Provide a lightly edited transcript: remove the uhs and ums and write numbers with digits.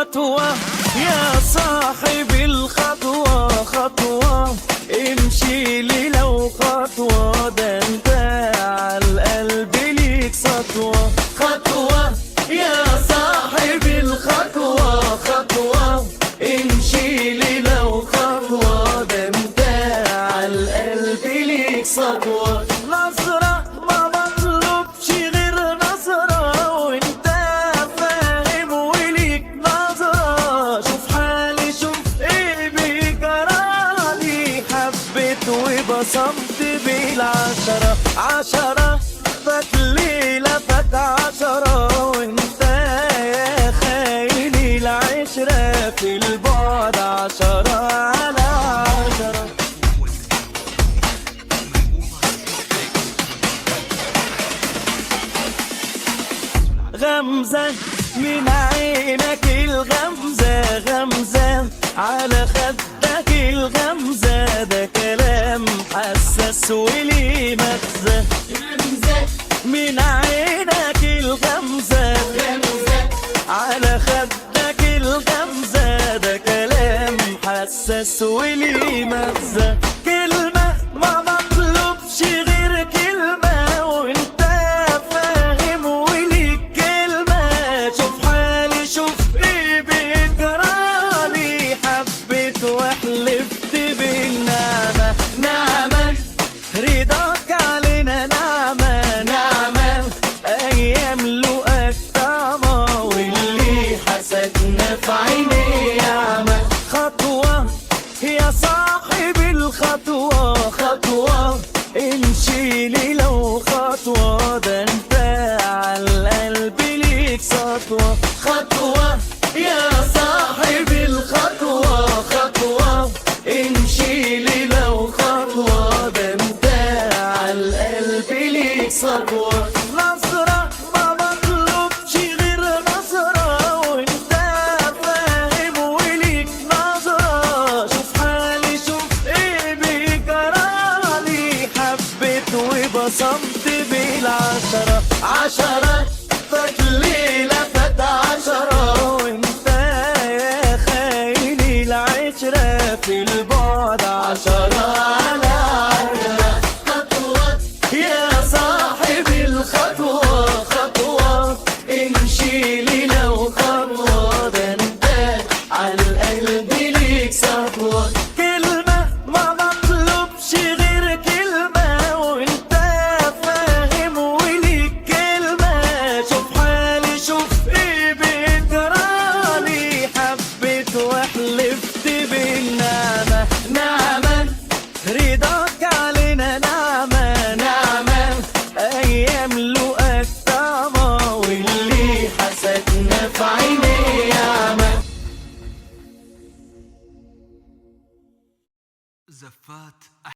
خطوة يا صاحب الخطوة، خطوة امشي لي لو خطوة، ده انت عالقلب ليك سطوة. خطوة يا صاحب الخطوة، خطوة امشي لي لو خطوة، ده انت عالقلب ليك سطوة. نظرة ما مطلوبش غير نظرة، وانت فاهم وليك نظرة. شوف حالي شوف ايه بيجرالي، حبيت وبصمت بالعشرة. عشرة فات ليلة فات عشرة، وانت يا خايني العشرة في البعد عشرة على عشرة. غمزة من عينك الغمزة، غمزة على خدك الغمزة، ده كلام حساس وليه مغزى. غمزة من عينك الغمزة، غمزة على خدك الغمزة، ده كلام حساس وليه مغزى. كلمة ما مطلوبش غير كلمة، وانت فاهم وليك كلمة. شوف حالي شوف ايه بيجرالي، حبيت وحلفت بالنعمة. نعمة رضاك علينا، نعمة نعمة ايام لقاك طعمة، واللي حسدنا في عيني يعمى. خطوة يا صاحب الخطوة، خطوة امشي لي لو خطوة، ده انت عالقلب ليك سطوة. خطوة يا صاحب الخطوة، خطوة امشي لي لو خطوة، ده انت عالقلب ليك سطوة. نظرة ما مطلوبش غير نظرة، وانت فاهم وليك نظرة. شوف حالي شوف ايه بيجرالي، حبيت وبصمت بالعشرة. عشرة فات ليلة فات عشرة، وانت يا خايني العشرة في البعد عشرة على عشرة. خطوة يا صاحب الخطوة، خطوة امشي لي لو خطوة، ده انت عالقلب ليك سطوة. كلمة ما مطلوبش غير كلمة، وانت فاهم وليك كلمة. شوف حالي شوف ايه بيجرالي، حبيت وحلفت بالنعمة. نعمة رضاك علينا، نعمة نعمة ايام لقاك طعمة، واللي حسدنا في عيني يعمى. زفات